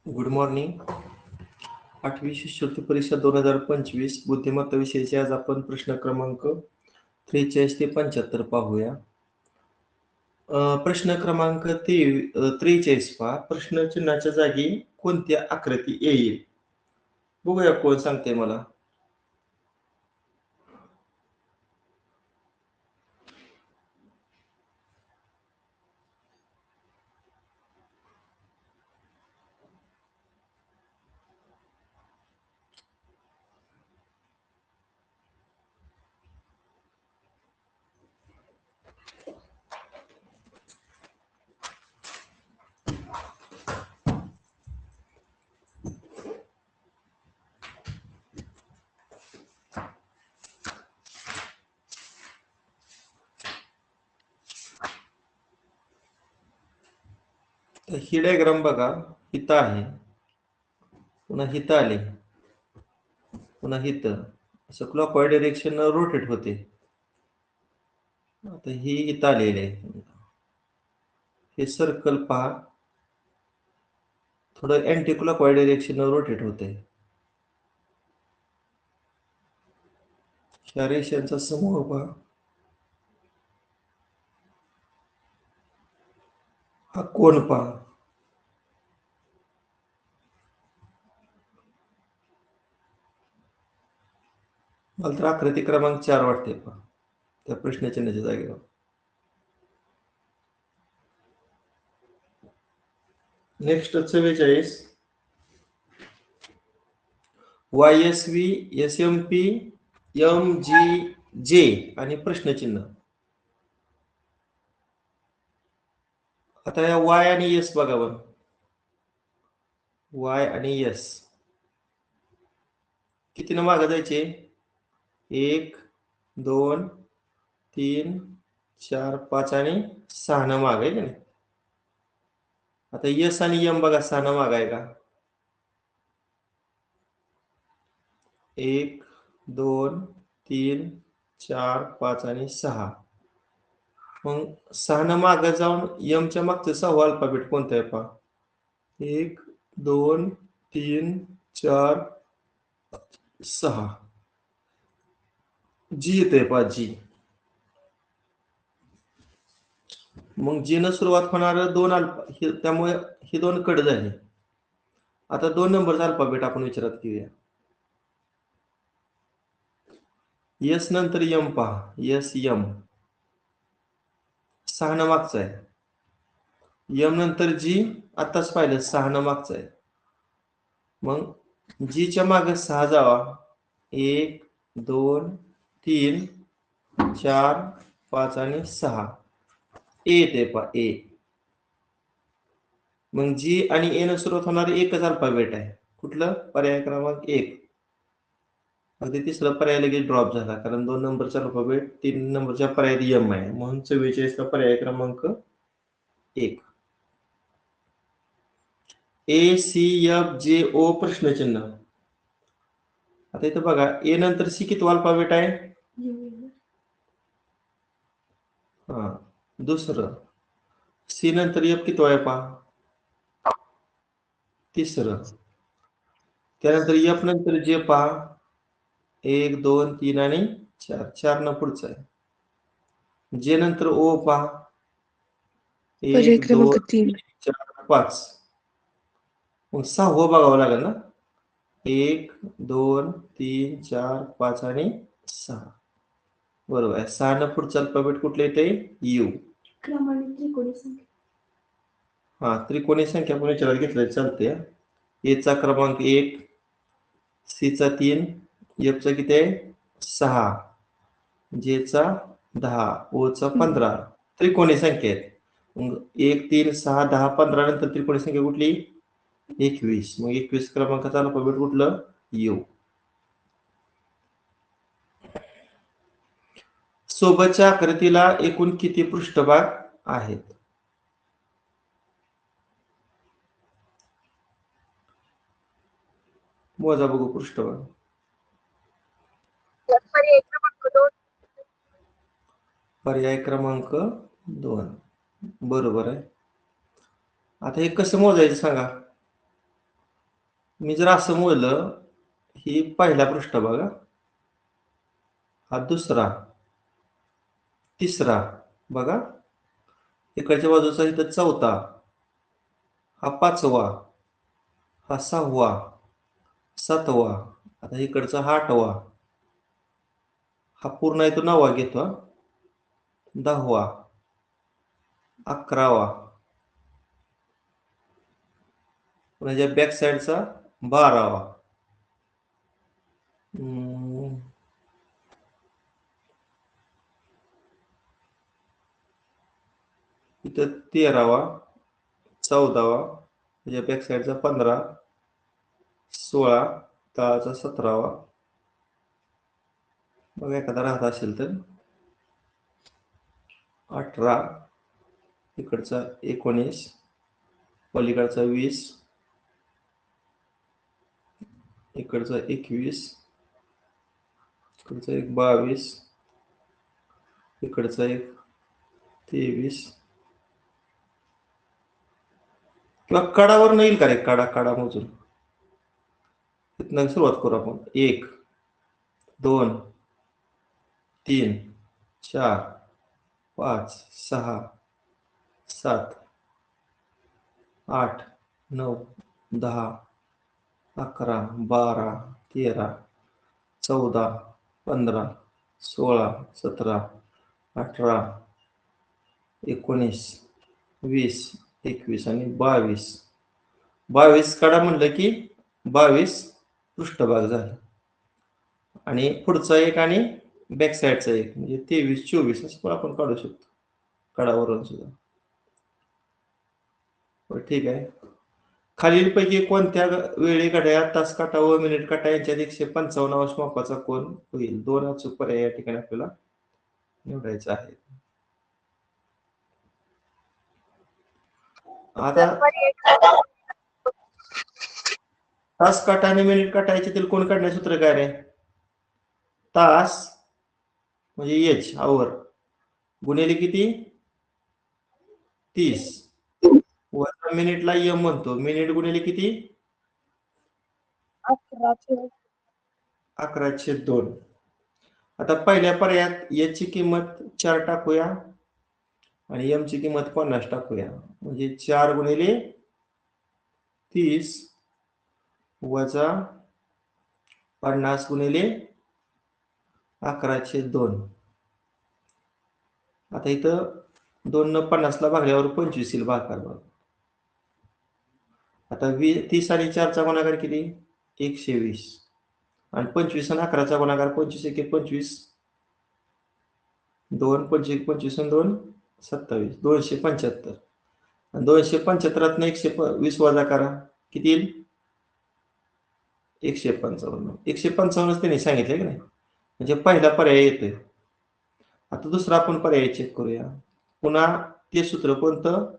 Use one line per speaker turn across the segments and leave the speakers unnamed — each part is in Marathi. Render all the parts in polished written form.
Good morning. 8वी शिष्यवृत्ती परीक्षा 2025 बुद्धिमत्ता विषयाचे आज आपण प्रश्न क्रमांक 43 ते 75 पाहूया. प्रश्न क्रमांक 43 पहा. प्रश्नचिन्हाच्या जागी कोणती आकृती येईल? बघूया कोण सांगते मला. तर ही डायग्राम बघा, इथं आहे, पुन्हा इथं आले, पुन्हा इथं असं क्लॉकवाईज डायरेक्शन रोटेट होते. आता ही इथं आलेली आहे. हे सर्कल पहा, थोडं अँटी क्लॉकवाईज डायरेक्शन रोटेट होते. ह्या रेषांचा समूह पहा, हा कोण पहा, मला तर आकृती क्रमांक 4 वाटते पहा त्या प्रश्नचिन्हाच्या जागेवर. नेक्स्ट 44 YSV SMP MGJ आणि प्रश्नचिन्ह. आता या Y आणि S बघा बरं, Y आणि S कितीनं मागं जायचे? 1 2 3 4 5 आणि 6 न माग आहे का नाही? आता S आणि M बघा 6 न माग आहे का? 1 2 3 4 5 आणि 6. मग 6 न माग जाऊन M च्या मागचं 6वं अल्फाबेट कोणतं आहे पहा? 1 2 3 4 6 जी येते पहा, जी. मग जी न सुरुवात होणार दोन त्यामुळे ही दोन कड झाली. आता 2 नंबरचा अल्फाबेट आपण विचारात घेऊया. एस नंतर यम पहा, एस यम 6 न मागचा आहे. यम नंतर जी आताच पाहिलं 6 न मागचा आहे. मग जी च्या मागे 6 जावा, 1 2 3 4 5 आणि 6 ए येते पहा, ए. मग जी आणि ए न सुरुवात होणारे एकच अल्फाबेट आहे. कुठलं? पर्याय क्रमांक 1. अगदी तिसरा पर्याय लगेच ड्रॉप झाला, कारण 2 नंबरचा अल्फाबेट 3 नंबरच्या पर्यायात यम आहे, म्हणून 44 चा पर्याय क्रमांक 1. ACFJO प्रश्नचिन्ह. आता इथं बघा, ए नंतर सी किती अल्फाबेट आहे? हा, दुसरं. सी नंतर एफ किती आहे पहा? तिसरं. त्यानंतर एफ नंतर जे पहा, 1 2 3 आणि 4. 4 न पुढचं आहे. जे नंतर ओ पहा, 1 2 3 4 5. मग 6वं बघावं लागेल ना. 1 2 3 4 5 आणि 6. बरोबर आहे. 6 न पुढचं अल्फाबेट कुठलं येते? यू. हा, त्रिकोणी संख्या पण विचारात घेतलं चालते. ए चा क्रमांक 1, सी चा 3, एफ चा किती आहे? 6, जे चा 10, ओ चा 15. त्रिकोणी संख्या आहेत. मग 1 3 6 10 15 नंतर त्रिकोणी संख्या कुठली? 21. मग 21 क्रमांकाचा अल्फाबेट कुठलं? यू. सोबतच्या आकृतीला एकूण किती पृष्ठभाग आहेत? मोजा बघू पृष्ठभाग. पर्याय क्रमांक 2 बरोबर आहे. आता हे कसं मोजायचं सांगा. मी जर असं मोजलं, ही पहिला पृष्ठभाग हा दुसरा, तिसरा बघा, इकडच्या बाजूचा इथं चौथा, हा पाचवा, हा सहावा, सातवा, आता इकडचा हा आठवा, हा पूर्ण आहे तो 9वा घेतो, 10वा, 11वा, म्हणजे बॅक साईडचा 12वा, इथं 13वा, 14वा, म्हणजे बॅक साईडचा 15, 16, तळाचा 17वा, मग एखादा राहत असेल तर 18, इकडचा 19, पलीकडचा 20, इकडचा 21, इकडचा एक 22, इकडचा एक 23, किंवा कडावर नाही येईल का रे, कडा मोजून तिथनं सुरुवात करू आपण. 1, 2, 3, 4, 5, 6, 7, 8, 9, 10, 11, 12, 13, 14, 15, 16, 17, 18, 19, 20, 21 आणि 22. 22 काढा म्हणलं की 22 पृष्ठभाग झाला, आणि पुढचा एक आणि बॅक साईडचा एक, म्हणजे 23, 24 असं पण आपण काढू शकतो कडावरून सुद्धा. ठीक आहे. खालीलपैकी कोणत्या वेळी घड्याळ, तास काटा व मिनिट काटा यांच्यात 155 मापाचा कोन होईल? 2 अचूक पर्याय या ठिकाणी आपल्याला निवडायचा आहे. आता तास काटा आणि मिनिट काटा याच्यातील कोण काढण्याचे सूत्र काय रे? तास म्हणजे एच आवर गुणिले किती? 30, वजा मिनिटला एम म्हणतो, मिनिट गुणिले किती? 11/2. आता पहिल्या पर्यायात एच ची किंमत 4 टाकूया आणि एम ची किंमत 50 टाकूया, म्हणजे 4 गुणिले 30 वजा 50 गुणिले 11/2. आता इथं 2 न 50 ला भागल्यावर 25 येईल भागाकार बघ. आता 30 आणि 4चा गुणाकार किती? 120, आणि 25 आणि 11चा गुणाकार 25 1 25, 2 25 25 आणि 2 27, 275. आणि 275 120 वजा करा, किती येईल? 155. 155 त्यांनी सांगितलं की नाही, म्हणजे पहिला पर्याय येतोय. आता दुसरा आपण पर्याय चेक करूया. पुन्हा ते सूत्र कोणतं?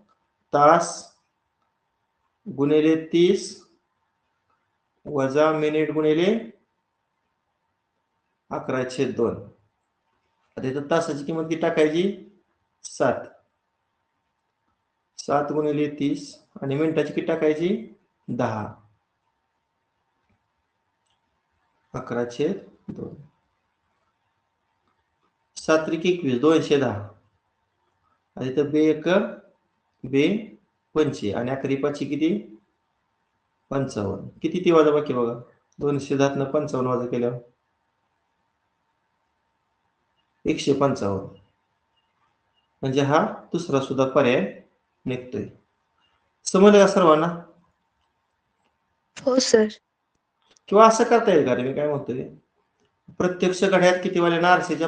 तास गुणिले 30 वजा मिनिट गुणिले 11/2. आता इथं तासाची किंमत किती टाकायची? 7. 7 गुणिले 30 आणि मिनिटाची किती टाकायची? 10. 11/2. 7 त्रिक 21, 210. आणि इथं 2 1 2 25 आणि 11 5 किती? 55. किती ती वजा बाकी बघा? 210 न 55 वजा केल्यावर 155. म्हणजे हा दुसरा सुद्धा पर्याय निघतोय. समजलं का सर्वांना?
हो सर.
किंवा असं करता येईल का रे, मी काय म्हणतोय, प्रत्यक्ष घड्याळात किती वाजल्या ना आरशाच्या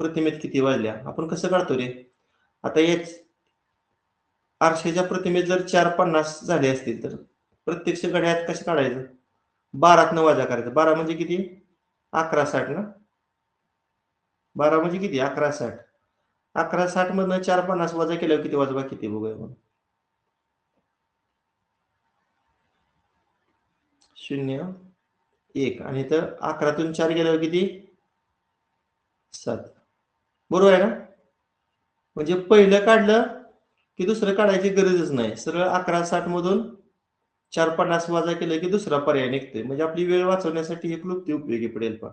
प्रतिमेत किती वाजल्या आपण कसं काढतो रे? आता हेच आरशाच्या प्रतिमेत जर 4:50 झाले असतील तर प्रत्यक्ष घड्याळात कसं काढायचं? 12 न वजा करायचं. 12 म्हणजे किती? 11:60 ना. 12 म्हणजे किती? 11:60. 11:60 मधनं 4:50 वजा केल्यावर किती वाजवा किती बघूया मग. 0 1 आणि इथं 11तून 4 गेल्यावर किती? 7. बरोबर आहे ना? म्हणजे पहिलं काढलं की दुसरं काढायची गरजच नाही, सरळ 11:60 मधून 450 वजा केलं की दुसरा पर्याय निघतोय. म्हणजे आपली वेळ वाचवण्यासाठी ही क्लृप्ती उपयोगी पडेल पहा.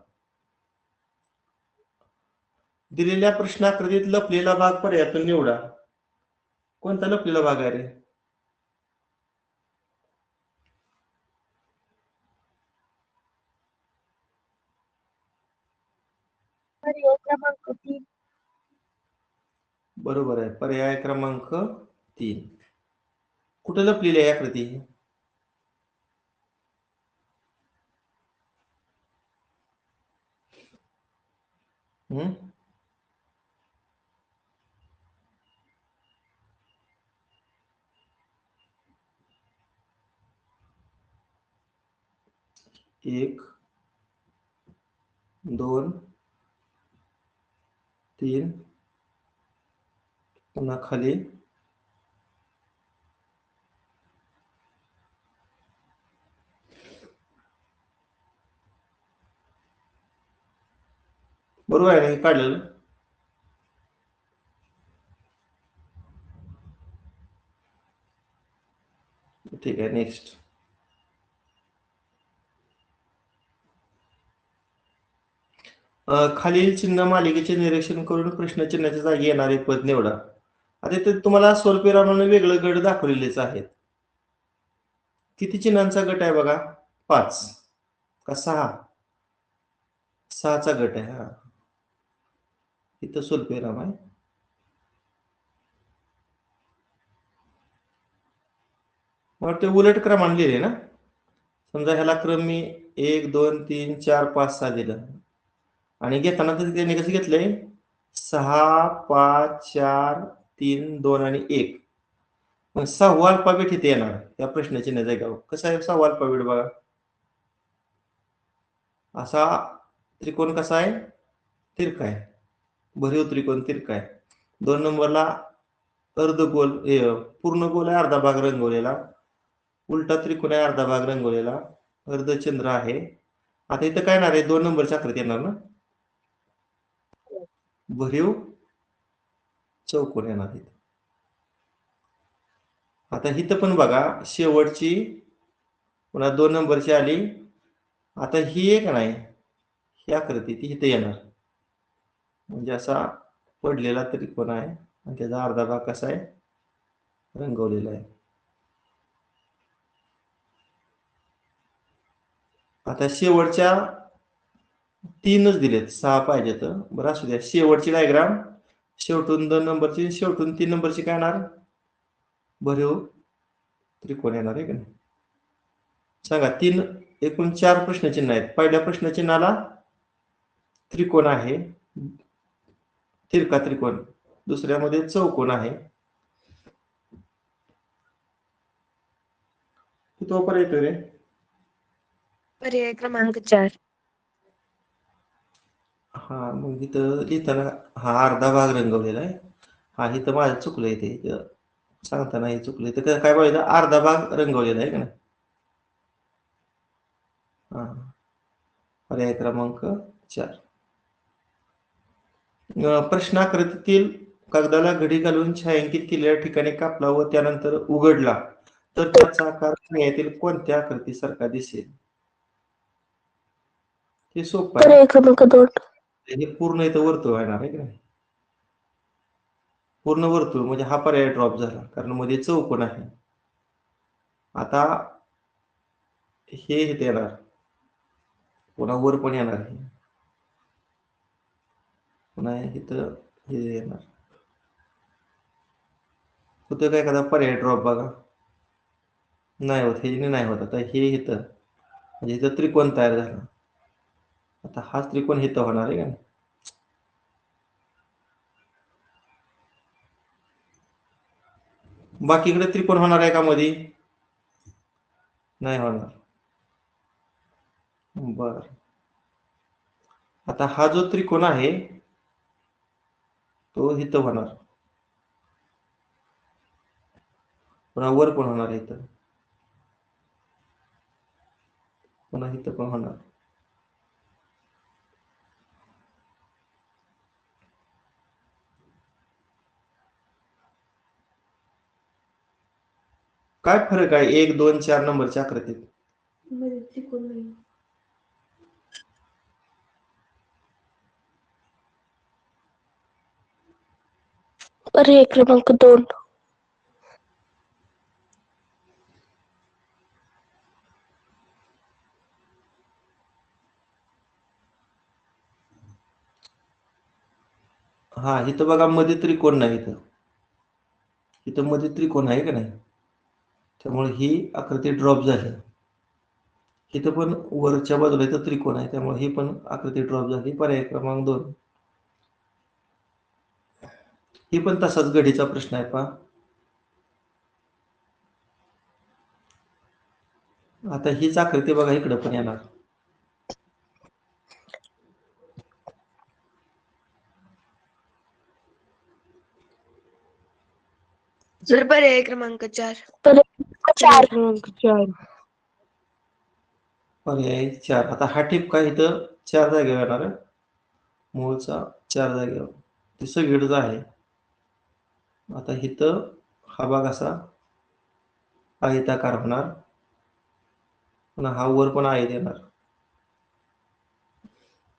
दिलेल्या प्रश्नाकृतीत लपलेला भाग पर्यायातून निवडा. कोणता लपलेला भाग आहे रे?
पर्याय क्रमांक 3.
बरोबर आहे. पर्याय क्रमांक 3. कुठे लपलेली आहे आकृती? हम्म? एक, 2, 3, पुन्हा खाली बरोबर आहे ना हे काढलेलं? ठीक आहे. नेक्स्ट. खालील चिन्ह मालिकेचे निरीक्षण करून प्रश्नचिन्हाच्या जागी येणारे पद निवडा. आता इथे तुम्हाला स्वल्पविरामाने वेगळं गट दाखवलेलेच आहेत. किती चिन्हांचा गट आहे बघा? 5 का 6? 6चा गट आहे. हा, इथं स्वल्पविराम आहे. मग ते उलट क्रमाने लिहिले ना. समजा ह्याला क्रम मी 1, 2, 3, 4, 5, 6 दिलं आणि घेताना तर त्याने कसं घेतलंय 6, 5, 4, 3, 2 आणि 1. मग 6वा अल्फाबेट इथे येणार या प्रश्नचिन्ह जागेवर. कसा आहे 6वा अल्फाबेट बघा? असा त्रिकोण कसा आहे? तिरका आहे. भरीव त्रिकोण तिरका आहे. 2 नंबरला अर्धगोल पूर्ण गोल आहे, अर्धा भाग रंगवलेला. उलटा त्रिकोण आहे, अर्धा भाग रंगवलेला. अर्धचंद्र आहे. आता इथं काय येणार आहे? 2 नंबरची आकृती येणार ना. भरीव चौकोन येणार इथं. आता इथं पण बघा शेवटची पुन्हा 2 नंबरची आली. आता ही एक नाही, ही आकृती ती इथे येणार. म्हणजे असा पडलेला त्रिकोण आहे आणि त्याचा अर्धा भाग कसा आहे? रंगवलेला आहे. आता शेवटच्या 3च दिलेत, 6 पाहिजे तर बरं असू द्या. शेवटची डायग्राम शेवटून 2 नंबरची, शेवटून 3 नंबरची काय येणार? भरीव त्रिकोण येणार आहे का नाही? सांगा. एकूण 4 प्रश्नचिन्ह आहेत. पहिल्या प्रश्नचिन्हाला त्रिकोण आहे, तिरका त्रिकोण. दुसऱ्यामध्ये चौकोन आहे. किती पर्याय येतो रे?
पर्याय क्रमांक 4.
हा, मग इथं लिहिताना हा अर्धा भाग रंगवलेला आहे. हा, इथं माझं चुकलं इथे. सांगताना हे चुकलं. इथं काय पाहिजे? अर्धा भाग रंगवलेला आहे का नाही? हा, पर्याय क्रमांक 4. प्रश्नाकृतीतील कागदाला घडी घालून छायांकित केलेल्या ठिकाणी कापला व त्यानंतर उघडला तर त्याचा आकार छायातील कोणत्या आकृतीसारखा दिसेल? हे सोपं आहे.
पर्याय क्रमांक 2.
हे पूर्ण इथं वर्तुळ येणार आहे का नाही? पूर्ण वर्तुळ म्हणजे हा पर्याय ड्रॉप झाला कारण मध्ये चौकोन आहे. आता हे इथे येणार, पुन्हा वर पण येणार आहे, पुन्हा इथं हे येणार. होतं काय एखादा पर्याय ड्रॉप बघा? नाही होत. हे नाही होत. आता हे इथं म्हणजे इथं त्रिकोण तयार झाला. आता हाच त्रिकोण इथं होणार आहे का नाही? बाकीकडे त्रिकोण होणार आहे का मध्ये? नाही होणार. बर, आता हा जो त्रिकोण आहे तो इथं होणार, पुन्हा वर पण होणार आहे इथं, पुन्हा इथं पण होणार. काय फरक आहे 1, 2, 4 नंबरच्या आकृतीत?
पर्याय क्रमांक 2.
हा इथं बघा मध्ये त्रिकोण नाही, इथं मध्ये त्रिकोण आहे का नाही, त्यामुळे ही आकृती ड्रॉप झाली. इथं पण वरच्या बाजूला इथं त्रिकोण आहे, त्यामुळे ही पण आकृती ड्रॉप झाली. पर्याय क्रमांक 2. ही पण तसाच गडीचा प्रश्न आहे पहा. आता हीच आकृती बघा इकडे पण येणार.
सर पर्याय क्रमांक 4.
पर्याय क्रमांक 4.
क्रमांक 4.
पर्याय 4. आता हा टिपका इथं 4 जागेवर येणार आहे, मूळचा 4 जागेवर, ती सगळीकडेच आहे. आता इथं हा भाग असा आयताकार होणार, पुन्हा हा वर पण आयत येणार.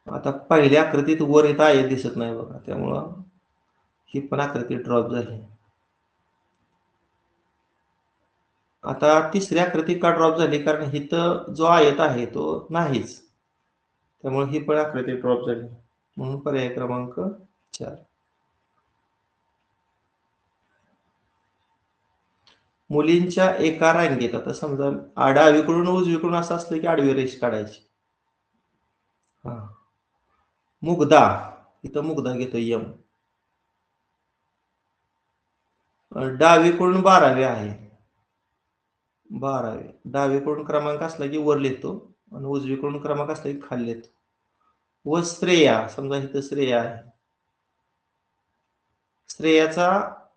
आता पहिल्या आकृतीत वर इथं आयत दिसत नाही बघा, त्यामुळं ही पण आकृती ड्रॉप झाली. आता तिसऱ्या आकृती का ड्रॉप झाली? कारण इथं जो आयत आहे तो नाहीच, त्यामुळे ही पण आकृती ड्रॉप झाली. म्हणून पर्याय क्रमांक 4. मुलींच्या एका रांगेत, आता समजा डावीकडून उजवीकडून असं असलं की आडवी रेष काढायची. हा मुग्धा, इथं मुग्धा घेतो यम, डावीकडून 12वे आहे, 12वे डावीकडून क्रमांक असला की वर लिहितो आणि उजवीकडून क्रमांक असला की खाली लिहितो. व श्रेया, समजा इथं श्रेया आहे, श्रेयाचा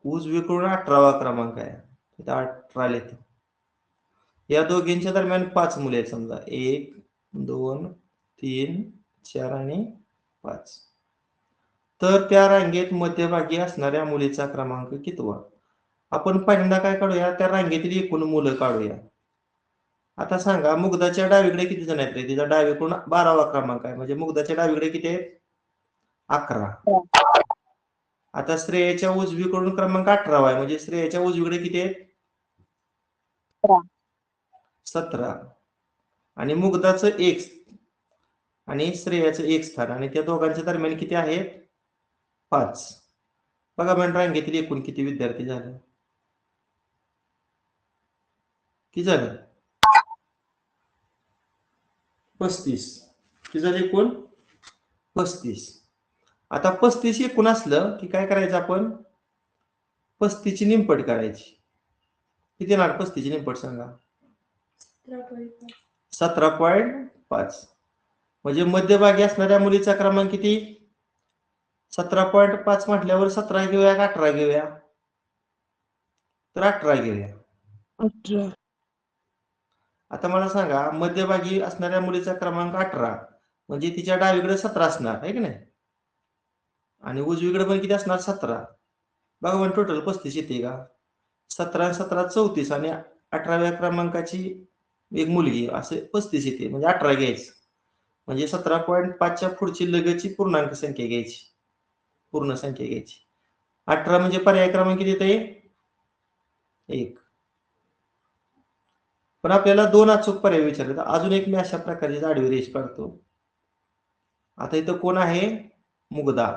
उजवीकडून 18वा क्रमांक आहे, इथं 18 लिहितो. या दोघींच्या दरम्यान 5 मुले आहेत, समजा 1, 2, 3, 4 आणि 5. तर त्या रांगेत मध्यभागी असणाऱ्या मुलीचा क्रमांक कितवा? आपण पहिल्यांदा काय काढूया, त्या रांगेतील एकूण मुलं काढूया. आता सांगा मुग्धाच्या डावीकडे किती जण आहेत रे? तिचा डावीकडून 12वा क्रमांक आहे, म्हणजे मुग्धाच्या डावीकडे किती आहेत? 11. आता श्रेयाच्या उजवीकडून क्रमांक 18वा आहे, म्हणजे श्रेयाच्या उजवीकडे किती आहेत? 17. आणि मुग्धाचं 1 आणि श्रेयाचं 1 स्थान, आणि त्या दोघांच्या दरम्यान किती आहेत? 5. बघा म्हणजे रांगेतील एकूण किती विद्यार्थी झाले? किती झाले? 35. किती झाले एकूण? 35. आता 35 एकूण असलं की काय करायचं आपण? 35ची निमपट करायची. किती येणार 35ची निमपट सांगा? 17.5. म्हणजे मध्यभागी असणाऱ्या मुलीचा क्रमांक किती? 17.5 म्हटल्यावर 17 घेऊया का 18 घेऊया? तर 18 घेऊया.
18.
आता मला सांगा मध्यभागी असणाऱ्या मुलीचा क्रमांक 18, म्हणजे तिच्या डावीकडे 17 असणार आहे की नाही, आणि उजवीकडे पण किती असणार? 17. बघा पण टोटल 35 येते का? 17 आणि 17 34, आणि 18व्या क्रमांकाची एक मुलगी, असे 35 येते, म्हणजे 18 घ्यायची. म्हणजे 17.5च्या पुढची लगतची पूर्णांक संख्या घ्यायची, पूर्ण संख्या घ्यायची. 18 म्हणजे पर्याय क्रमांक किती येते? 1. पण आपल्याला 2 अचूक पर्याय विचारले, तर अजून एक मी अशा प्रकारची आडवी रेष काढतो. आता इथं कोण आहे? मुग्धा.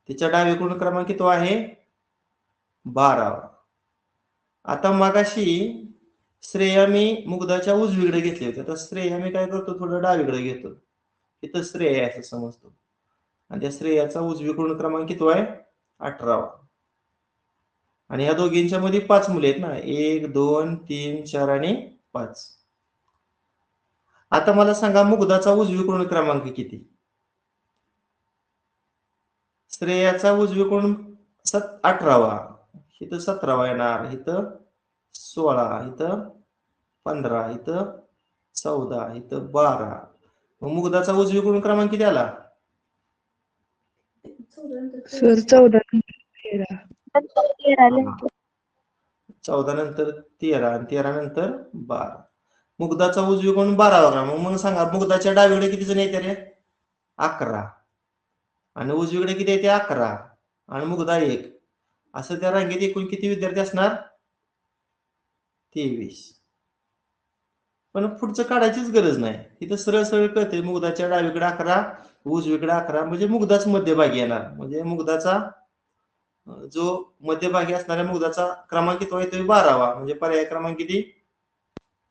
तिच्या डावीकडून क्रमांक किती आहे? 12वा. आता मगाशी श्रेया मी मुग्धाच्या उजवीकडे घेतले होते, तर श्रेया मी काय करतो? थोडं डावीकडे घेतो. इथं श्रेया असं समजतो, आणि त्या श्रेयाचा उजवीकडून क्रमांक किती आहे? 18वा. आणि या दोघींच्या मध्ये 5 मुले आहेत ना, 1, 2, 3, 4 आणि 5. आता मला सांगा मुग्धाचा उजवीकडून क्रमांक किती? श्रेयाचा उजवीकडून 18वा, इथं 17वा येणार, इथं 16, इथं 15, इथं 14, इथं 12. मग मुग्धाचा उजवीकडून क्रमांक किती आला?
सर 14. 13.
13 लिहितो.
14 नंतर 13 आणि 13 नंतर 12. मुग्धाचा उजवी कोण 12वा क्रमांक. मग सांगा मुग्धाच्या डावीकडे किती जण येते रे? 11 आणि उजवीकडे किती येते? 11 आणि मुग्धा 1. असं त्या रांगेत एकूण किती विद्यार्थी असणार? 23. पण पुढचं काढायचीच गरज नाही. इथं सरळ सरळ कळते मुग्धाच्या डावीकडे 11 उजवीकडे 11 म्हणजे मुग्धाच मध्यभागी येणार. म्हणजे मुग्धाचा जो मध्यभागी असणाऱ्या मुग्धाचा क्रमांक किती येतोय? 12वा. म्हणजे पर्याय क्रमांक किती?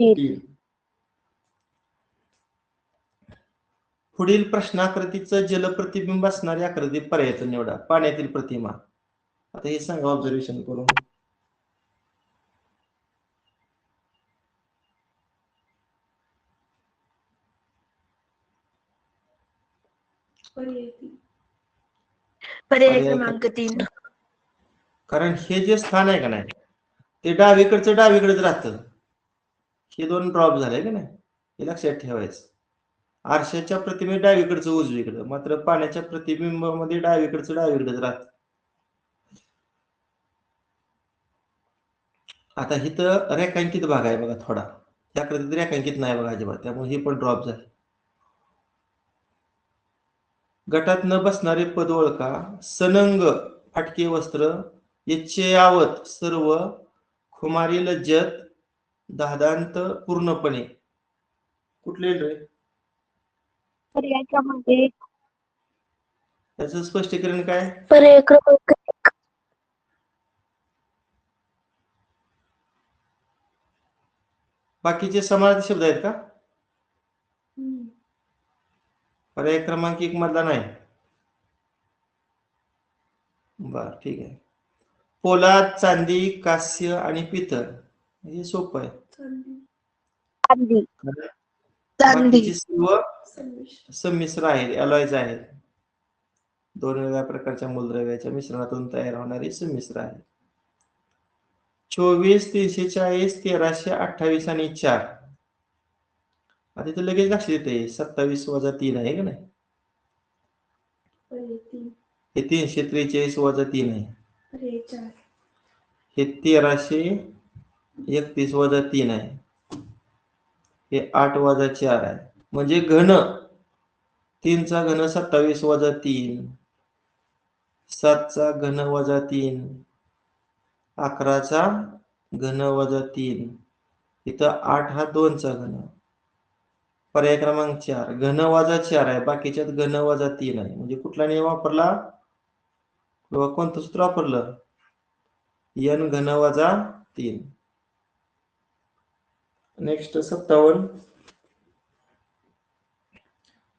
3. पुढील प्रश्नाकृतीचं जलप्रतिबिंब असणारी आकृती पर्यायातून निवडा. पाण्यातील प्रतिमा. आता हे सांगा ऑब्झर्वेशन करून.
पर्याय क्रमांक 3.
कारण हे जे स्थान आहे का नाही ते डावीकडचं डावीकडेच राहतं. हे 2 ड्रॉप झाले का नाही हे लक्षात ठेवायचं. आरशाच्या प्रतिमेत डावीकडचं उजवीकडे, मात्र पाण्याच्या प्रतिबिंबामध्ये डावीकडचं डावीकडेच राहतं. आता इथं रेखांकित भाग आहे बघा थोडा. त्या आकृतीत रेखांकित नाही बघा अजिबात, त्यामुळे हे पण ड्रॉप झाले. गटात न बसणारे पद ओळखा. सनंग फाटके वस्त्र, यच्चयावत सर्व, खुमारी लज्जत, दादांत पूर्णपणे. कुठले रे?
पर्याय क्रमांक 1.
त्याचं स्पष्टीकरण काय?
पर्याय क्रमांक 1.
बाकीचे समानार्थी शब्द आहेत का? पर्याय क्रमांक 1 मधला नाही. बर ठीक आहे. पोलाद, चांदी, कांस्य आणि पितळ. हे सोपं आहे.
चांदी.
बाकीची सर्व संमिश्र आहेत, अलॉयज आहेत. 2 वेगळ्या प्रकारच्या मूलद्रव्याच्या मिश्रणातून तयार होणारी संमिश्र आहे. 24, 340, 1328 आणि 4. आता इथे लगेच लक्ष देते 27 वजा 3 आहे का नाही? हे 343 वजा 3 आहे. हे 1331 वजा 3 आहे. हे 8 वजा 4 आहे. म्हणजे घन 3 चा घन 27 वजा 3, 7 चा घन वजा 3, 11 चा घन वजा 3. इथं 8 हा 2 चा घन. पर्याय क्रमांक 4 घन वजा 4 आहे, बाकीच्यात घन वजा 3 आहे. म्हणजे कुठला नियम वापरला किंवा कोणतं सूत्र वापरलं? n घन वजा 3. नेक्स्ट 57.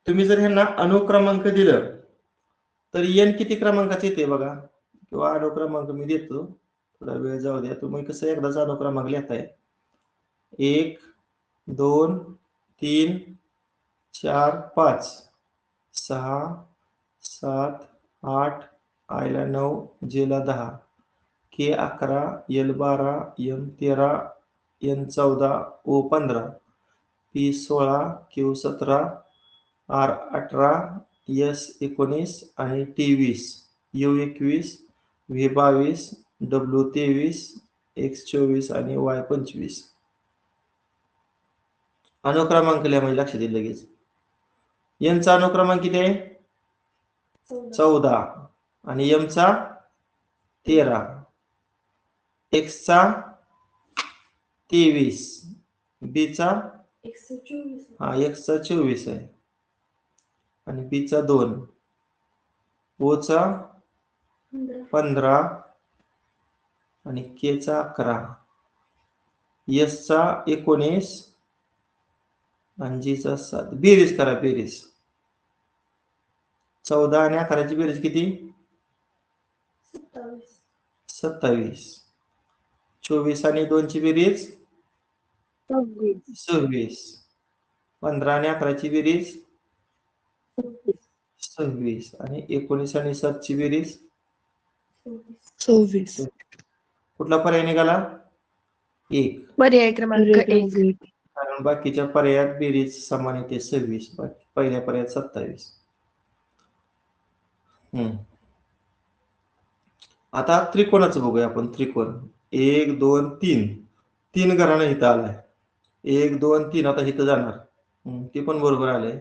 तुम्ही जर ह्यांना अनुक्रमांक दिलं तर n किती क्रमांकाचे येते बघा, किंवा अनुक्रमांक मी देतो, थोडा वेळ जाऊ द्या. तुम्ही कसं एकदाच अनुक्रमांक लिहिताय. 1 2 3 4 5 6 7 8 आयला 9 जेला 10 के 11 एल 12 एम 13 एन 14 ओ 15 पी 16 क्यू 17 आर 18 एस 19 आणि T 20 you 21 V 22 W 23 x 24 आणि वाय 25. अनुक्रमांक लिहा म्हणजे लक्षात येईल लगेच. एनचा अनुक्रमांक किती आहे? 14 आणि एमचा 13, एक्सचा 23, बीचा एक्सचा 24 आहे आणि बीचा 2, ओचा 15 आणि केचा 11, एसचा 19 आणि जीचा 7. बेरीज करा, बेरीज. 14 आणि 11ची बेरीज किती? 27. 24 आणि 2 ची बेरीज 26. 15 आणि 11ची बेरीज 26 आणि 19 आणि 7 ची बेरीज
26.
कुठला पर्याय निघाला? 1.
पर्याय क्रमांक 1.
कारण बाकीच्या पर्यायात बेरीज समान येते 26, पहिल्या पर्यायात 27. आता त्रिकोणाचं बघूया आपण. त्रिकोण 1 2 3 3 घराने इथं आलाय 1 2 3 आता इथं जाणार ते पण बरोबर आलंय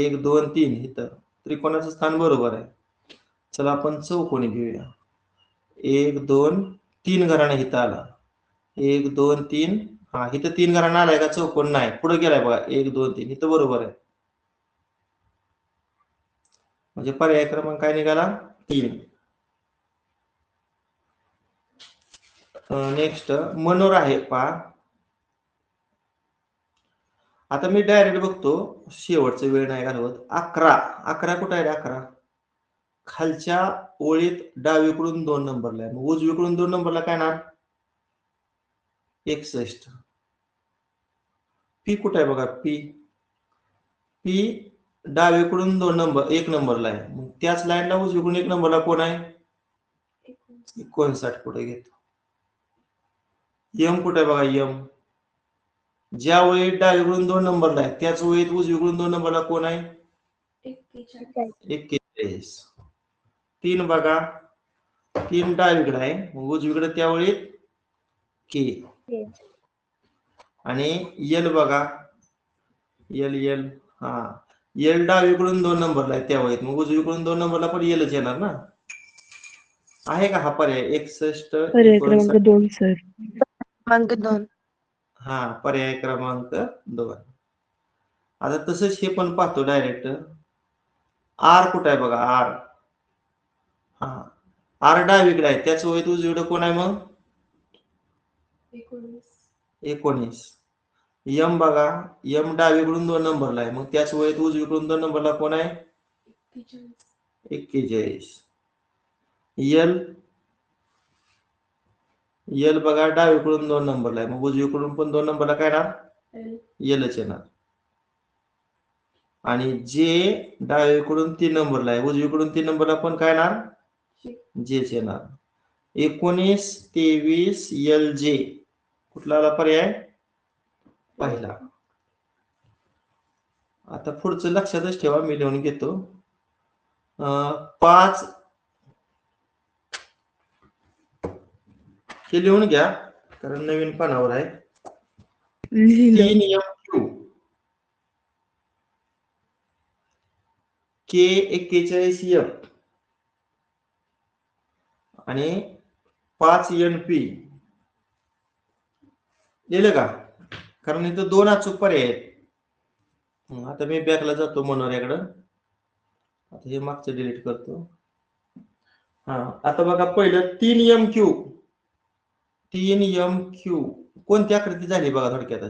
1 2 3 इथं त्रिकोणाचं स्थान बरोबर आहे. चला आपण चौकोनी घेऊया 1 2 3 घराने इथं आला 1 2 3 हा इथं 3 घराने आलाय का चौकोन नाही पुढे गेलाय बघा 1 2 3 इथं बरोबर आहे. म्हणजे पर्याय क्रमांक काय निघाला 3. नेक्स्ट मनोर आहे पहा आता मी डायरेक्ट बघतो शेवटचा वेळ नाही घालवत 11 कुठे आहे 11 खालच्या ओळीत डावीकडून 2 नंबरला आहे मग उजवीकडून 2 नंबरला काय ना 61 पी कुठे आहे बघा पी पी डावीकडून 2 नंबर 1 नंबरला आहे मग त्याच लाईनला उजवीकडून 1 नंबरला कोण आहे 59 पुढे घेतो यम कुठे आहे बघा यम ज्या वेळेत डावीकडून 2 नंबरला आहे त्याच वेळेत उजवीकडून 2 नंबरला कोण आहे 41 3 बघा 3 डावीकडे आहे मग उजवीकडे त्या वेळेत के आणि यल बघा यल यल हा यल डावीकडून 2 नंबरला आहे त्या वेळेत मग उजवीकडून 2 नंबरला पण यलच येणार ना आहे का हा पर्याय 61
पर्याय क्रमांक
59
2 सर.
क्रमांक 2
हा पर्याय क्रमांक 2. आता तसंच हे पण पाहतो डायरेक्ट आर कुठे आहे बघा आर हा आर डावीकडे आहे त्याच वेळेत उजवीकडे कोण आहे मग 19 यम बघा यम डावीकडून 2 नंबरला आहे मग त्याच वेळेत उजवीकडून 2 नंबरला कोण आहे 41 यल यल बघा डावीकडून 2 नंबरला आहे मग उजवीकडून पण 2 नंबरला काय ना यलच येणार आणि जे डावीकडून 3 नंबरला आहे उजवीकडून 3 नंबरला पण काय येणार जेच येणार 19 23 यल जे कुठला आला पर्याय पहिला. आता पुढचं लक्षातच ठेवा मी लिहून घेतो 5 हे लिहून घ्या कारण नवीन पानावर आहे 3 एम क्यू के 41 एफ आणि 5 एन पी लिहिलं का कारण इथं 2 अचूक पर्याय आहेत. आता मी बॅकला जातो मनोऱ्याकडं आता हे मागचं डिलीट करतो हा आता बघा पहिलं 3 एम क्यू कोणती आकृती झाली बघा थोडक्यात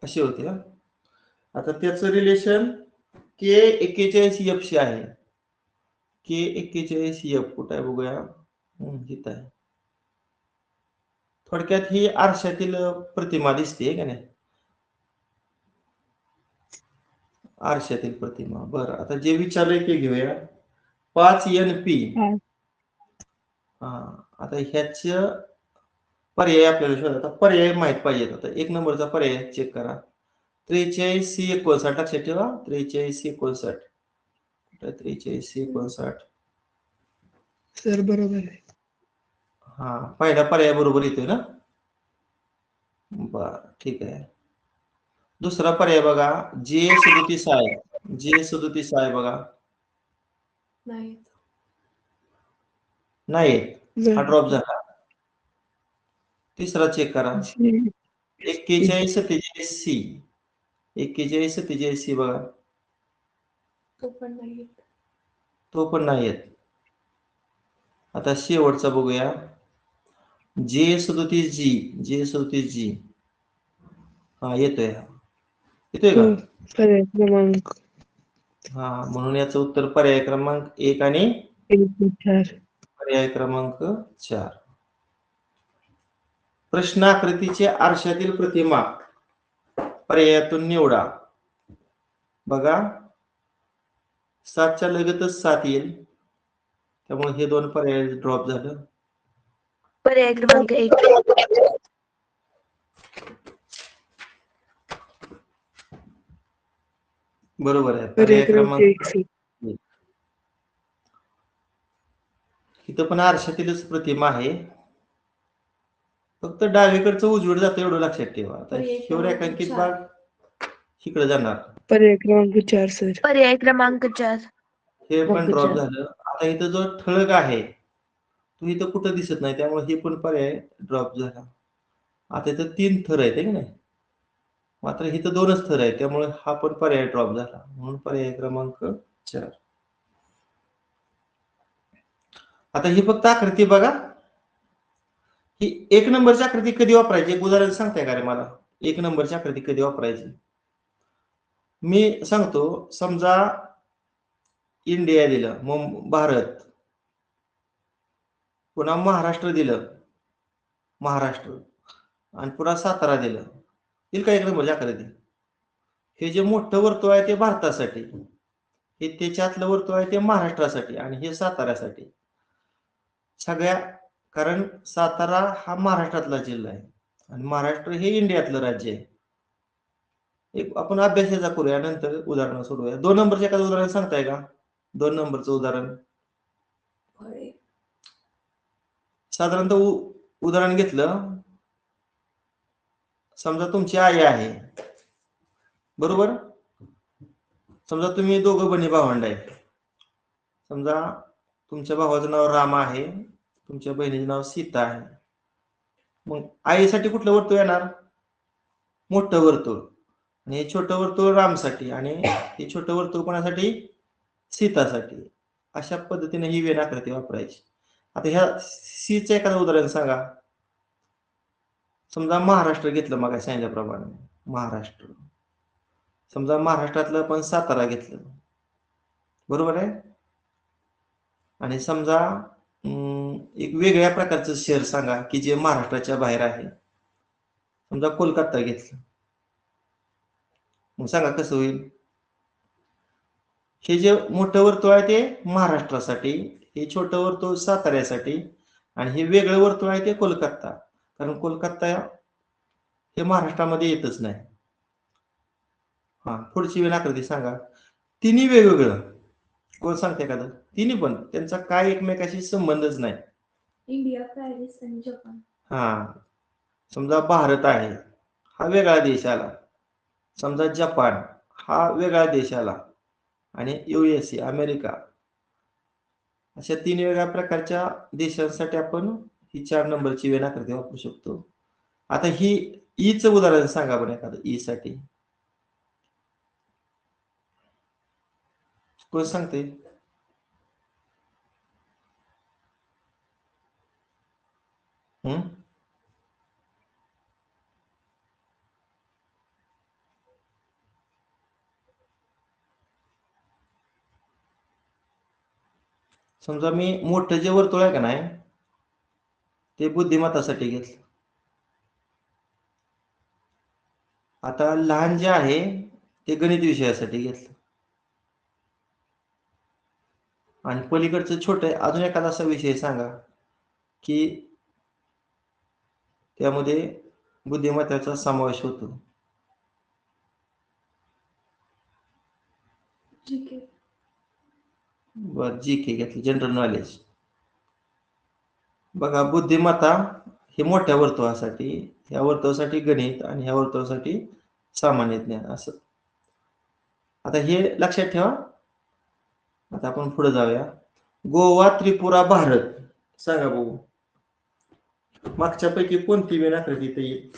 अशी होती हा आता त्याचं रिलेशन के 41 एफ शी आहे के 41 एफ कुठं आहे बघूया इथं आहे थोडक्यात ही आरशातील प्रतिमा दिसते का नाही आरशातील प्रतिमा बरं आता जे विचारलंय ते घेऊया 5 एन पी हा आता ह्याच पर्याय आपल्याला शोधा पर्याय माहित पाहिजेत आता 1 नंबरचा पर्याय चेक करा 43 सी 59 लक्षात ठेवा 43 सी 59 43 सी 59
सर बरोबर आहे.
हा पहिला पर्याय बरोबर येतोय ना बर ठीक आहे दुसरा पर्याय बघा जे 37 आहे जे 37 आहे बघा नाही हा ड्रॉप झाला तिसरा चेक करा 41 47 सी 41 47 सी बघा तो पण नाही येत आता शेवटचा बघूया जे 37 जी हा येतोय का
पर्याय क्रमांक
हा म्हणून याचं उत्तर पर्याय क्रमांक 1 आणि
4
पर्याय क्रमांक 4 प्रश्न आकृतीचे आरशातील प्रतिमा पर्यायातून निवडा बघा 7च्या लगतच 7 येईल त्यामुळे हे 2 पर्याय ड्रॉप झालं
पर्याय क्रमांक 1
बरोबर आहे. पर्याय
पर्याय क्रमांक
क्रमांक
1 सर.
एक. इथं पण आरशातीलच प्रतिमा आहे. फक्त डावीकडचं उजवीकडे जातं एवढं लक्षात ठेवा. आता ह्यो रेखांकित भाग इकडे जाणार.
पर्याय क्रमांक 4 सर.
पर्याय क्रमांक 4.
हे पण ड्रॉप झालं. आता इथं जो ठळक आहे तो इथं कुठं दिसत नाही, त्यामुळे हे पण पर्याय ड्रॉप झाला. आता इथं 3 थर आहेत है की नाही, मात्र इथं 2च थर आहेत, त्यामुळे हा पण पर्याय ड्रॉप झाला. म्हणून पर्याय क्रमांक 4. आता ही फक्त आकृती बघा. ही 1 नंबरची आकृती कधी वापरायची एक उदाहरण सांगताय का रे मला? 1 नंबरची आकृती कधी वापरायची? मी सांगतो. समजा इंडिया दिलं, भारत, पुन्हा महाराष्ट्र दिलं, महाराष्ट्र, आणि पुन्हा सातारा दिलं. येईल का 1 नंबरची आकृती? हे जे मोठं वर्तुळ आहे ते भारतासाठी, हे त्याच्यातलं वर्तुळ आहे ते महाराष्ट्रासाठी, आणि हे साताऱ्यासाठी. सगळ्या, कारण सातारा हा महाराष्ट्रातला जिल्हा आहे आणि महाराष्ट्र हे इंडियातलं राज्य आहे. एक आपण अभ्यासाचा करूया, नंतर उदाहरण सोडूया. 2 नंबरचे एखादं उदाहरण सांगताय का? 2 नंबरचं उदाहरण साधारणतः उदाहरण घेतलं. समजा तुमची आई आहे, बरोबर? समजा तुम्ही दोघं बहिणी भावंड आहे. समजा तुमच्या भावाचं नाव राम आहे, तुमच्या बहिणीचं नाव सीता आहे. मग आईसाठी कुठलं वर्तुळ येणार? मोठं वर्तुळ. आणि हे छोटं वर्तुळ रामसाठी, आणि हे छोटं वर्तुळ कोणासाठी? सीतासाठी. अशा पद्धतीने ही वेन आकृती वापरायची. आता ह्या सीचं एखादं उदाहरण सांगा. समजा महाराष्ट्र घेतलं, मग सांगितल्याप्रमाणे महाराष्ट्र. समजा महाराष्ट्रातलं पण सातारा घेतलं, बरोबर आहे? आणि समजा एक वेगळ्या प्रकारचं शहर सांगा की जे महाराष्ट्राच्या बाहेर आहे. समजा कोलकाता घेतलं, मग सांगा कसं होईल? हे जे मोठं वर्तुळ आहे ते महाराष्ट्रासाठी, हे छोटं वर्तुळ साताऱ्यासाठी, आणि हे वेगळं वर्तुळ आहे ते कोलकाता, कारण कोलकाता हे महाराष्ट्रामध्ये येतच नाही. हा, पुढची वेळ आकृती सांगा. तिन्ही वेगवेगळं. कोण सांगते एखादं? तिन्ही पण त्यांचा काय एकमेकाशी संबंधच नाही.
इंडिया, पॅरिस आणि जपान.
हा, समजा भारत आहे, हा वेगळा देश आला. समजा जपान हा वेगळा देश आला, आणि USA अमेरिका, अशा 3 वेगळ्या प्रकारच्या देशांसाठी आपण ही 4 नंबरची वेन आकृती वापरू शकतो. आता ही ईचं उदाहरण सांगा बरं एखादं ई साठी. कोण सांगते? समजा मी मोठं जे वर्तुळ आहे का नाही ते बुद्धिमत्तासाठी घेतलं. आता लहान जे आहे ते गणित विषयासाठी घेतलं, आणि पलीकडचं छोटं अजून एखादा असा विषय सांगा की त्यामध्ये बुद्धिमत्तेचा समावेश होतो.
जीके.
बरं, जीके घेतलं, जनरल नॉलेज. बघा, बुद्धिमत्ता हे मोठ्या वर्तुळासाठी, ह्या वर्तुळासाठी गणित, आणि ह्या वर्तुळासाठी सामान्य ज्ञान, असं. आता हे लक्षात ठेवा. आता आपण पुढे जाऊया. गोवा, त्रिपुरा, भारत सांगा बघू. मागच्या पैकी कोणती वेन आकृती इथे येईल?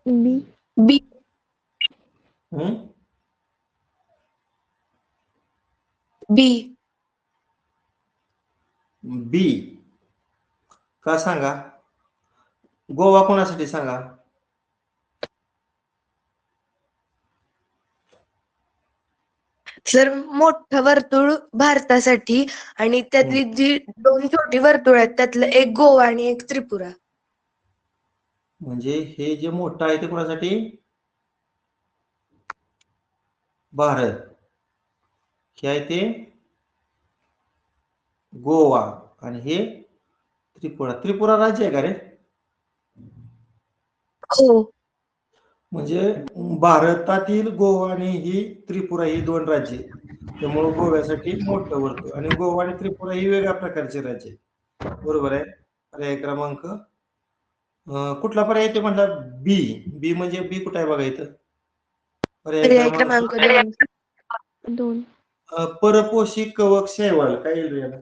बी.
बी. बी.
बी का सांगा? गोवा कोणासाठी सांगा?
सर मोठं वर्तुळ भारतासाठी आणि त्यातली जी 2 छोटी वर्तुळ आहेत त्यातलं एक गोवा आणि एक त्रिपुरा.
म्हणजे हे जे मोठं आहे ते कोणासाठी? भारत. हे आहे ते गोवा आणि हे त्रिपुरा. त्रिपुरा राज्य आहे का रे?
हो.
म्हणजे भारतातील गोवा आणि ही त्रिपुरा ही 2 राज्ये. त्यामुळे गोव्यासाठी मोठं वर्तुळ आणि गोवा आणि त्रिपुरा ही वेगळ्या प्रकारचे राज्य आहेत. बरोबर आहे. पर्याय क्रमांक कुठला पर्याय ते म्हटला? बी. बी म्हणजे बी कुठे आहे बघा इथं? पर्याय क्रमांक
2.
परपोषी कवक शैवाल. काय येईल याला?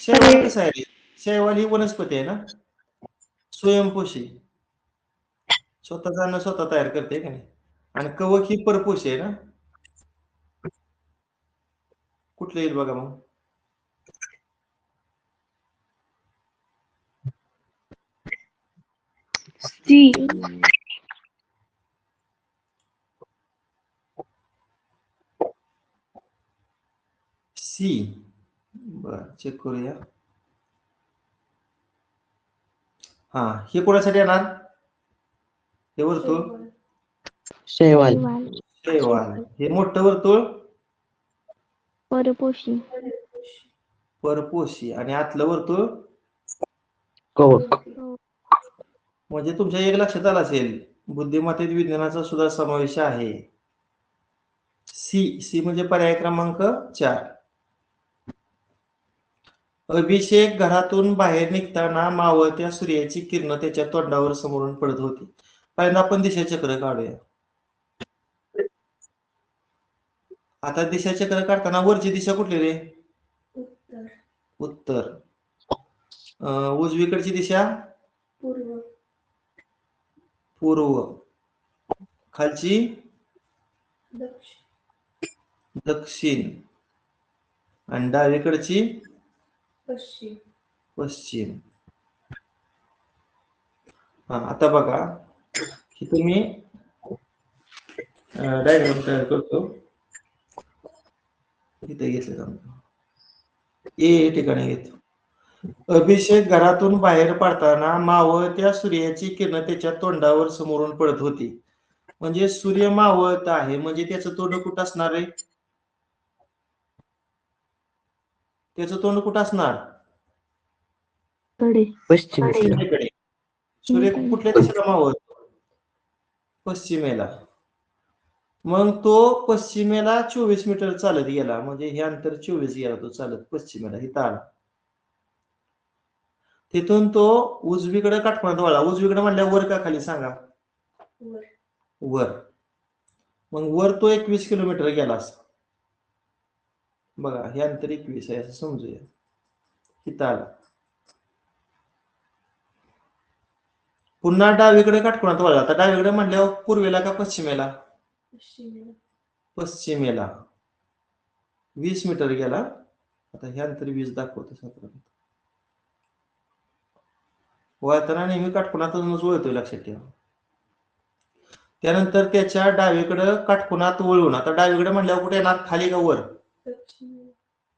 शैवाल कसं आहे रे? शैवाल ही वनस्पती आहे ना, स्वयंपोषी, स्वतःचं अन्न स्वतः तयार करते का नाही. आणि कवक ही परपोषी आहे ना. कुठलं येईल बघा मग?
सी.
सी. बर, चेक करूया. हा, हे कोणासाठी येणार? हे वर्तुळ
शैवाल.
शैवाल. हे मोठं वर्तुळ
परपोषी.
परपोषी आणि आतलं वर्तुळ
कवक.
म्हणजे तुमच्या एक लक्षात आलं असेल, बुद्धिमत्तेत विज्ञानाचा सुद्धा समावेश आहे. सी. सी म्हणजे पर्याय क्रमांक 4. अभिषेक घरातून बाहेर निघताना मावळत्या सूर्याची किरण त्याच्या तोंडावर समोरून पडत होती. पहिल्यांदा आपण दिशाचक्र काढूया. आता दिशाचक्र काढताना वरची दिशा कुठली रे?
उत्तर.
उत्तर. उजवीकडची दिशा
पूर्व.
पूर्व. खालची
दक्षिण.
दक्षिण. आणि डावीकडची
पश्चिम.
पश्चिम. हा, आता बघा की तुम्ही डायग्राम तयार करतो. इथे घेतलं ए ठिकाणी घेतो. अभिषेक घरातून बाहेर पडताना मावळत्या सूर्याची किरण त्याच्या तोंडावर समोरून पडत होती. म्हणजे सूर्य मावळत आहे म्हणजे त्याचं तोंड कुठं असणार आहे? त्याचं तोंड कुठं असणार?
पश्चिम.
सूर्येकडे. सूर्य कुठल्या दिशेला मावळतो? पश्चिमेला. मग तो पश्चिमेला 24 मीटर चालत गेला. म्हणजे हे अंतर 24 गेला तो चालत पश्चिमेला. इथं आला. तिथून तो उजवीकडे काटकोनात वळला. उजवीकडे म्हणल्या वर का खाली सांगा?
वर.
वर. मग वर तो 21 किलोमीटर गेला. बघा हे अंतर 21 आहे असं समजूया. इथं आला. पुन्हा डावीकडे काटकोनात वळला. आता डावीकडे म्हणल्यावर पूर्वेला का पश्चिमेला?
पश्चिमेला.
पश्चिमेला 20 मीटर गेला. आता हे अंतर 20 दाखवतो साधारण. वळताना नेहमी काटकोनातूनच वळतोय लक्षात ठेवा. त्यानंतर त्याच्या डावीकडे काटकोनात वळून, आता डावीकडे म्हणल्यावर कुठे येणार? खाली का वर?
दक्षिणेला.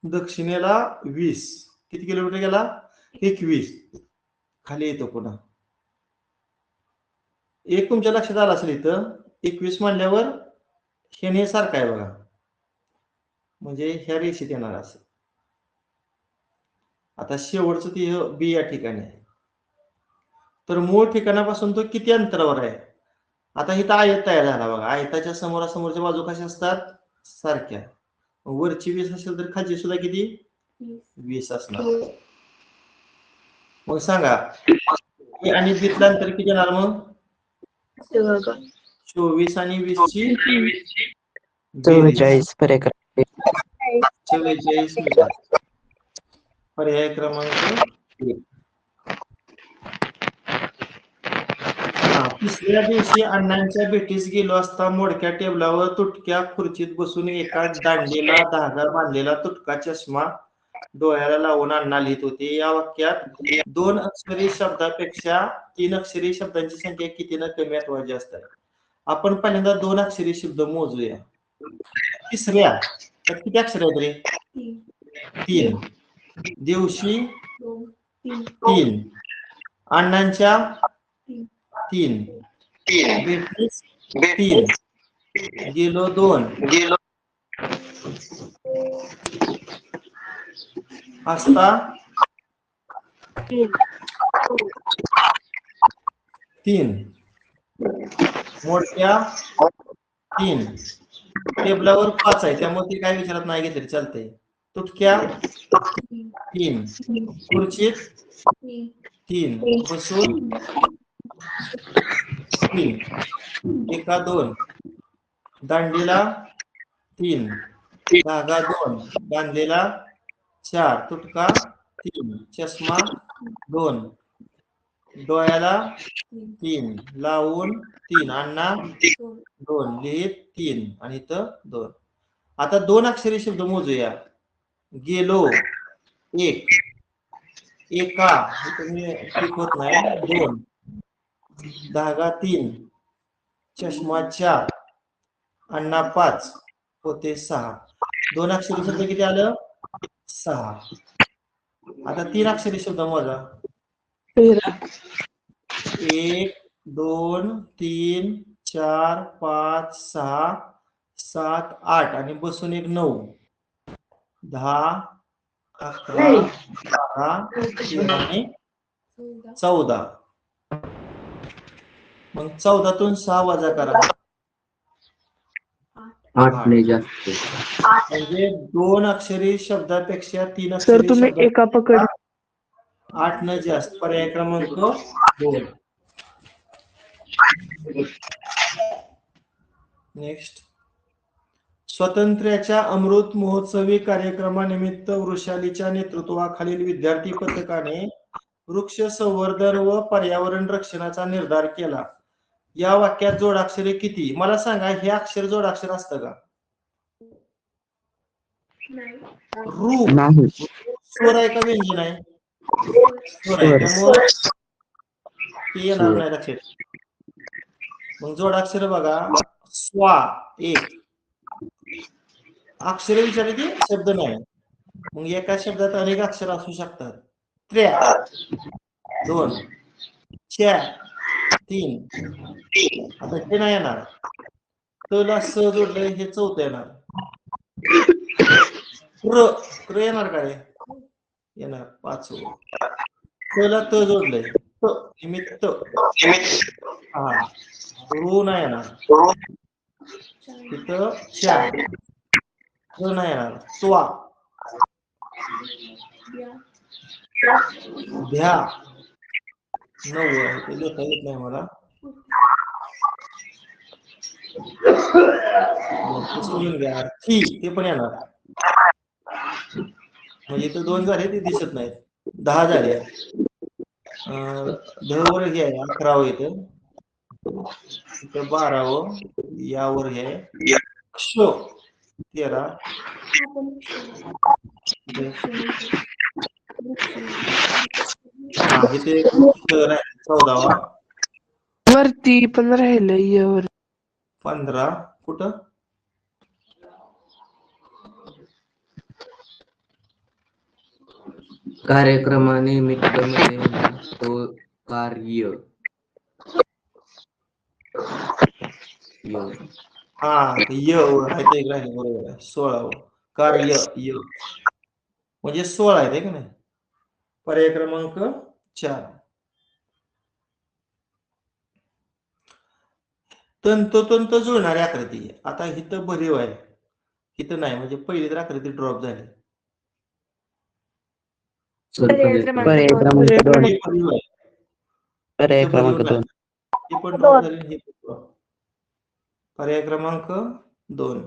दक्षिणेला 20. किती किलोमीटर गेला? 21. खाली येतो पुन्हा. एक तुमच्या लक्षात आलं असेल इथं 21 म्हणल्यावर हे सारखं आहे बघा. म्हणजे ह्या रेषेत येणार असं. आता शेवटचं ती बी या ठिकाणी आहे. तर मूळ ठिकाणापासून तो किती अंतरावर आहे? आता इथं आयत तयार झाला बघा. आयताच्या समोरासमोरच्या बाजू कशा असतात? सारख्या. वरची 20 असेल तर खालची सुद्धा किती? 20 असणार. मग सांगा ए आणि बीतलं अंतर किती येणार मग? 24 आणि 20 ची
44. पर्याय क्रमांक
44 मीटर. पर्याय क्रमांक 1. तिसऱ्या दिवशी अण्णांच्या भेटीस गेलो असता मोडक्या टेबलावर तुटक्या खुर्चीत बसून एका दांडीला धागा बांधलेला तुटका चष्मा डोळ्याला लावून अण्णा लिहित होते. या वाक्यात 2 अक्षरी शब्दापेक्षा 3 अक्षरी शब्दांची संख्या कितीनं कमी अथवा जास्त आहे? आपण पहिल्यांदा 2 अक्षरी शब्द मोजूया. तिसऱ्या तर किती अक्षर आहेत रे?
3
3. दिवशी
2 3
3. अण्णांच्या
3
3. भेटीस 3. गेलो 2. हसता 3. मोठ्या 3. टेबलावर 5 आहे त्यामुळे ते काय विचारत नाही घेतले चालतंय. तुटक्या 3. खुर्चीत 3. बसून 3. एका 2. दांडीला 3. धागा 2. बांधलेला 4. तुटका 3. चष्मा 2. डोळ्याला 3. लावून 3. अण्णा 2. लिहित 3. आणि इथं 2. आता 2 अक्षरी शब्द मोजूया. गेलो 1. एका इथं मी टिक होत नाही 2. धागा 3. चष्मा 4. अण्णा 5. होते 6. 2 अक्षरी शब्द किती आलं? 6. आता 3 अक्षरी शब्द मोजा.
13
1 2 3 4 5 6 7 8 आणि बसून एक 9. 10 11 12 13 आणि 14. मग 14 तून 6 वजा करा.
8 ने जास्त.
म्हणजे 2 अक्षरी शब्दापेक्षा 3
सर
अक्षरी
तुम्ही
शब्द
एका पकड
8 न जास्त. पर्याय क्रमांक 2. नेक्स्ट. स्वातंत्र्याच्या अमृत महोत्सवी कार्यक्रमानिमित्त वृषालीच्या नेतृत्वाखालील विद्यार्थी पथकाने वृक्ष संवर्धन व पर्यावरण रक्षणाचा निर्धार केला. या वाक्यात जोडाक्षरे किती? मला सांगा, हे अक्षर जोडाक्षर असतं का? रू
नाही.
स्वर आहे का व्यंजन आहे? स्वर आहे. त्यामुळे ते येणार नाही लक्षात. मग जोडाक्षर बघा. स्वा 1. अक्षरे विचारली की शब्द नाही. मग एका शब्दात अनेक अक्षर असू शकतात. 3. 2. 4. 3. आता हे नाही येणार. तला स जोडलंय हे चौथं येणार. क्र येणार काय? येणार 5वं. तला त जोडलंय निमित्त. हा. रू नाही येणार. तिथं 4. नाही येणार. स्वा. भ्या 9 आहे. ते लिहिता येत नाही मला. सोडून घ्या. थी ते पण येणार. म्हणजे इथं 2 झाले ते दिसत नाहीत. 10 झाले. ध वर हे आहे 11वं इथं. इथं 12वं. यावर हे क्ष 13. हा इथे 14वा.
वरती पण राहिलं यावर
15. कुठं?
कार्यक्रमानिमित्त मध्ये तो कार्य.
हा य आहे ते राहिले बरोबर आहे. 16व. कार्य य म्हणजे 16 आहे का नाही? पर्याय क्रमांक 4. तंतोतंत जुळणारी आकृती. आता इथं भरीव आहे. इथं नाही म्हणजे पहिली तर आकृती ड्रॉप झाली.
पर्याय क्रमांक
पर्याय
2.
क्रमांक 2.
हे भरीव आहे.
पर्याय
इथं
क्रमांक
भरीव
2.
नाही. हे पण ड्रॉप झाले. हे पण ड्रॉप. पर्याय क्रमांक 2.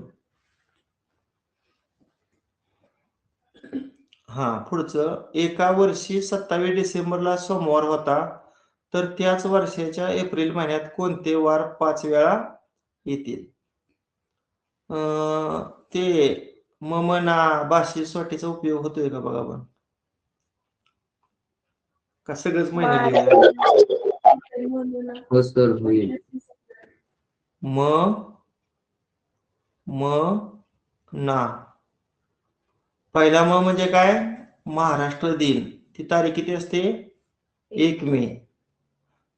हा पुढचं. एका वर्षी 27 डिसेंबरला सोमवार होता तर त्याच वर्षाच्या एप्रिल महिन्यात कोणते वार 5 वेळा येतील? ते ममना बाशी सोटीचा उपयोग होतोय का बघा पण. का सगळंच महिने लिहूया?
हो सर होईल.
म म ना. पहिला म म्हणजे काय? महाराष्ट्र दिन. ती तारीख किती असते? 1 मे.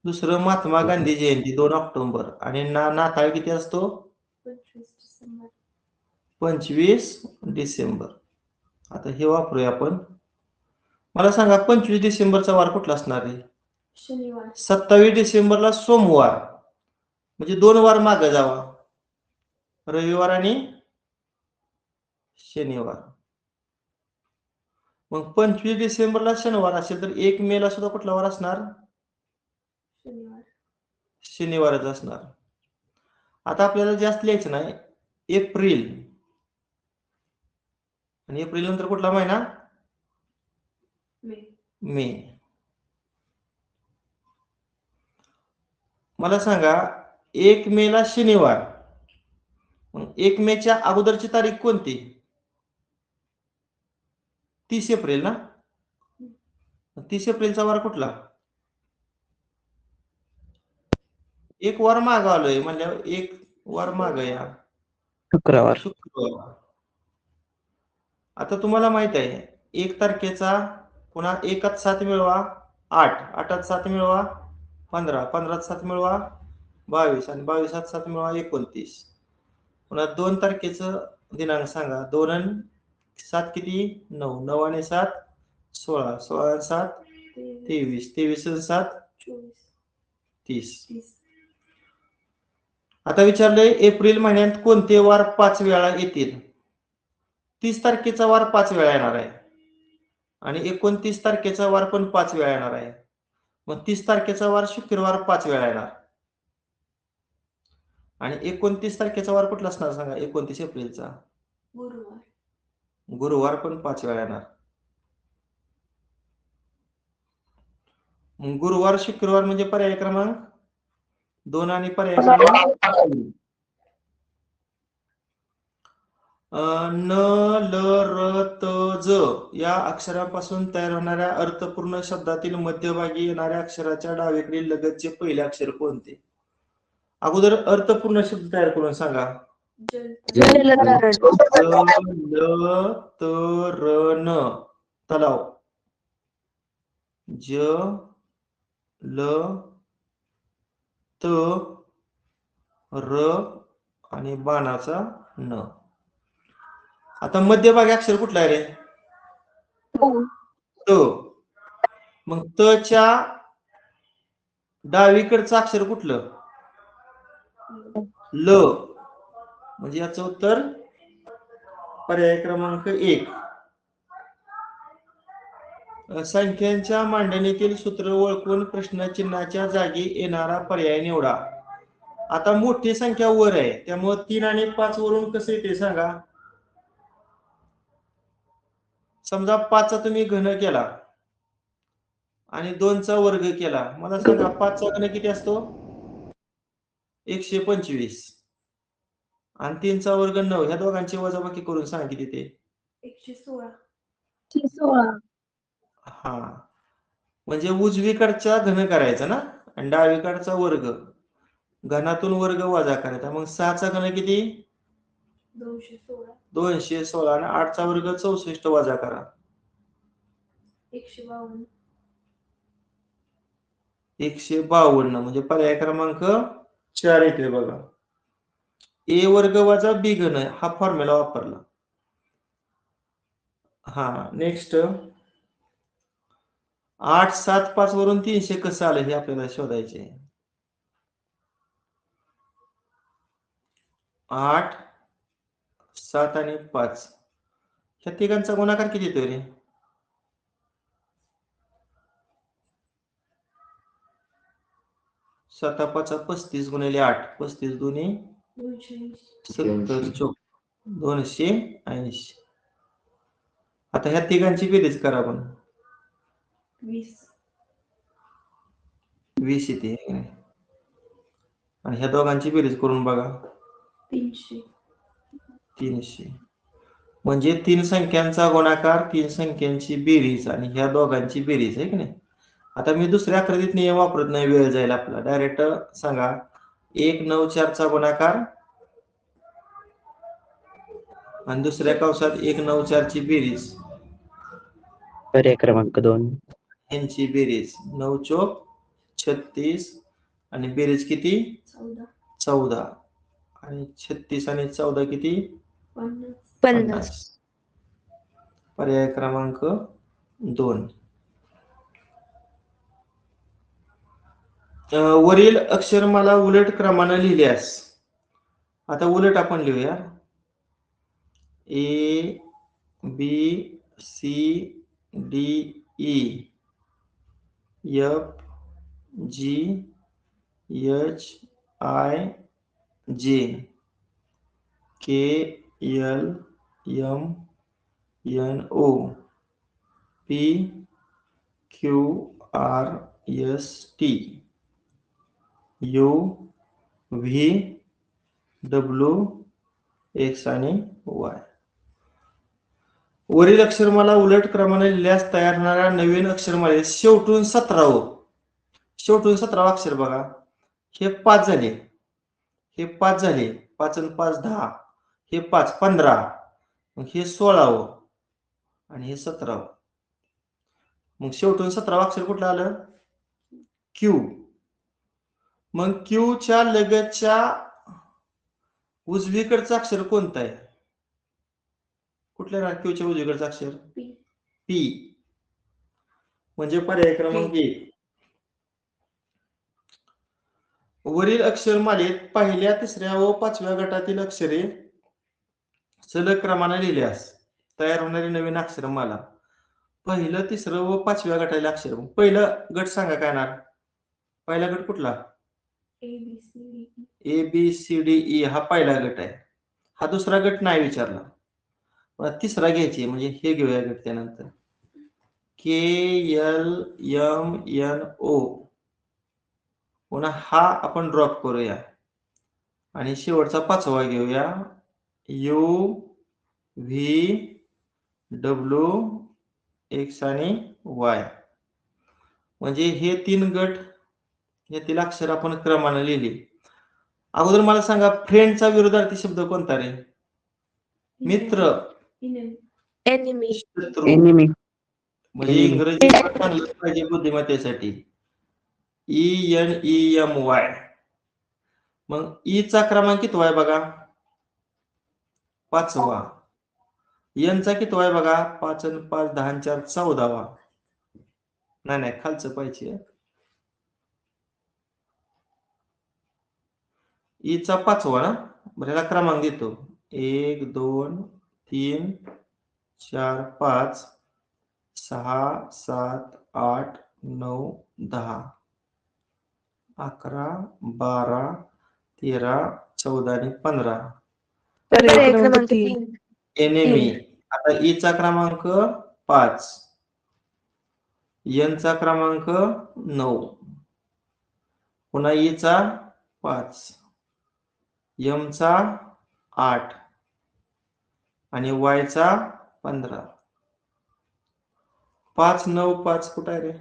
दुसरं महात्मा गांधी जयंती 2 ऑक्टोबर. आणि नाताळ किती असतो?
25 डिसेंबर.
25 डिसेंबर. आता हे वापरूया आपण. मला सांगा 25 डिसेंबरचा वार कुठला असणार आहे?
शनिवार.
27 डिसेंबरला सोमवार. म्हणजे 2 वार मागे जावा. रविवार आणि शनिवार. मग 25 डिसेंबरला शनिवार असेल तर 1 मे ला सुद्धा कुठला वार असणार?
शनिवार.
शनिवारच असणार. आता आपल्याला जास्त लिहायचं नाही. एप्रिल. आणि एप्रिल नंतर कुठला महिना?
मे.
मे. मला सांगा 1 मे ला शनिवार. मग 1 मेच्या अगोदरची तारीख कोणती? 30 एप्रिल ना? 30 एप्रिलचा वार कुठला? एक वार मागं आलोय म्हणल्यावर एक वार मागं या.
शुक्रवार.
शुक्रवार. आता तुम्हाला माहित आहे 1 तारखेचा पुन्हा 1त 7 मिळवा 8, 8त 7 मिळवा 15, 15त 7 मिळवा 22 आणि 22त 7 मिळवा 29. पुन्हा 2 तारखेचं दिनांक सांगा. 2 आणि 7 किती? 9, 9 आणि 7 16, 16 आणि 7 23, 23 आणि 7
24.
30.
30.
आता विचारलंय एप्रिल महिन्यात कोणते वार 5 वेळा येतील? 30 तारखेचा वार 5 वेळा येणार आहे. आणि 29 तारखेचा वार पण 5 वेळा येणार आहे. मग 30 तारखेचा वार शुक्रवार 5 वेळा येणार. आणि 29 तारखेचा वार कुठला असणार सांगा? 29 एप्रिलचा.
गुरुवार.
गुरुवार पण 5 वेळा येणार. मग गुरुवार शुक्रवार म्हणजे पर्याय क्रमांक 2 आणि पर्याय क्रमांक 3. न, ल, र, त, ज या अक्षरापासून तयार होणाऱ्या अर्थपूर्ण शब्दातील मध्यभागी येणाऱ्या अक्षराच्या डावीकडील लगतचे पहिले अक्षर कोणते? अगोदर अर्थपूर्ण शब्द तयार करून सांगा.
जलतरण.
ज, ल, त, र, न. तलाव. ज, ल, त, र आणि बाणाचा न. आता मध्यभागी अक्षर कुठला आहे रे? त. मग त च्या डावीकडचं अक्षर कुठलं? ल. म्हणजे याचं उत्तर पर्याय क्रमांक 1. संख्यांच्या मांडणीतील सूत्र ओळखून प्रश्नचिन्हाच्या जागी येणारा पर्याय निवडा. आता मोठी संख्या वर आहे त्यामुळे 3 आणि 5 वरून कसं येते सांगा? समजा 5 चा तुम्ही घन केला आणि 2 चा वर्ग केला. मला सांगा 5 चा घन किती असतो? 125 आणि 3 चा वर्ग 9. ह्या दोघांची वजाबाकी करून सांगा किती ते?
116.
हा. म्हणजे उजवीकडचा घन करायचा ना आणि डावीकडचा वर्ग. घनातून वर्ग वजा करायचा. मग 6 चा घन किती?
216.
216 आणि 8 चा वर्ग 64 वजा करा.
152.
152 म्हणजे पर्याय क्रमांक 4 येते बघा. ए वर्ग वजा बी घन हा फॉर्म्युला वापरला. हा. नेक्स्ट 8, 7, 5 वरून 300 कसं आलं हे आपल्याला शोधायचे. 8, 7 आणि 5 ह्या तिघांचा गुणाकार किती येतो रे? 7 5 35 गुणिले 8 35 दुनी 70 280. आता ह्या तिघांची बेरीज करा आपण. 20 येते आणि ह्या दोघांची बेरीज करून बघा. 300 म्हणजे 3 संख्यांचा गुणाकार 3 संख्यांची बेरीज आणि ह्या दोघांची बेरीज आहे की नाही. आता मी दुसऱ्या आकृतीत नियम वापरत नाही वेळ जाईल आपला. डायरेक्ट सांगा 1 9 4 चा गुणाकार आणि दुसऱ्या कंसात 1 9 4 ची बेरीज,
पर्याय क्रमांक 2.
यांची बेरीज 9 चोक 36 आणि बेरीज किती
14
14 आणि 36 आणि 14 किती
50
50.
पर्याय क्रमांक 2. वरील अक्षरमाला उलट क्रमाने लिहिल्यास, आता उलट आपण लिहूया. A B C D E F G H I J K L M N O P Q R S T U V W X आणि Y. वरील अक्षरमाला उलट क्रमाने लिहिल्यास तयार होणाऱ्या नवीन अक्षरमालेत शेवटून 17व अक्षर बघा. हे 5 झाले, हे 5 झाले, 5 आणि 5 10, हे 5 15, मग हे 16व आणि हे 17व. मग शेवटून 17व अक्षर कुठलं आलं क्यू. मग क्यू च्या लगतच्या उजवीकडचं अक्षर कोणतं आहे? कुठल्या क्यूच्या उजवीकडचं अक्षर
P
पी, म्हणजे पर्याय क्रमांक 1. वरील अक्षरमालेत पहिल्या, तिसऱ्या व 5व्या गटातील अक्षरे सलग क्रमाने लिहिल्यास तयार होणारी नवीन अक्षरमाला. पहिलं, तिसरं व 5व्या गटातील अक्षर. पहिलं गट सांगा काय येणार? पहिला गट कुठला?
A B C D E
A B C D E हा पहिला गट आहे. हा दुसरा गट नाही विचारला, तिसरा घ्यायची म्हणजे हे घेऊया गट. त्यानंतर के एल एम एन ओ, पुन्हा हा आपण ड्रॉप करूया आणि शेवटचा 5वा घेऊया यू व्ही डब्ल्यू एक्स आणि वाय. म्हणजे हे 3 गट, यातील अक्षर आपण क्रमाने लिहिली. अगोदर मला सांगा, फ्रेंडचा विरोधार्थी शब्द कोणता रे? मित्र,
Enemy
एनिमी.
शत्रू.
एनिमी.
म्हणजे इंग्रजी चांगलं पाहिजे बुद्धिमत्तेसाठी. ENEMY. मग ई चा क्रमांक कितवा आहे बघा? 5वा. एन चा कितवा आहे बघा? 5 आणि 5 10 आणि 4 14वा. नाही खालचं पाहिजे. ई चा 5वा ना. बरं, याला क्रमांक देतो 1 2 3 4 5 6 7 8 9 10 11 12 13 14 आणि 15.
पर्याय
पर्याय
क्रमांक
क्रमांक
3.
3.
एनिमी. आता ई चा क्रमांक 5, एन चा क्रमांक 9, पुन्हा ई चा 5, एम चा 8 आणि वाय चा 15. 5 9 5 कुठं आहे रे?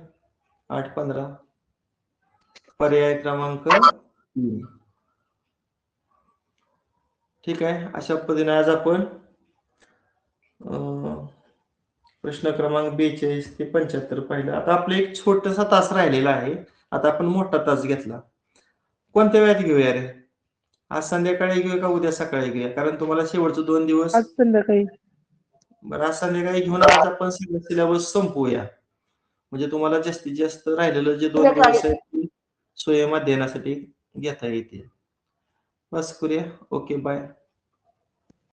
8 15. पर्याय क्रमांक 3. ठीक आहे. अशा पद्धतीने आज आपण प्रश्न क्रमांक 42 ते 75 पाहिलं. आता आपलं एक छोटासा तास राहिलेला आहे. आता आपण मोठा तास घेतला. कोणत्या वेळात घेऊया रे? आज संध्याकाळी घेऊया का उद्या सकाळी घेऊया? कारण तुम्हाला शेवटचे 2 दिवस.
आज संध्याकाळी.
बरं, आज संध्याकाळी घेऊन आज आपण सगळं सिलेबस संपवूया. म्हणजे तुम्हाला जास्तीत जास्त राहिलेलं जे 2 दिवस आहेत ते स्वयं अध्ययनासाठी घेता येतील. बस करूया. Okay, bye.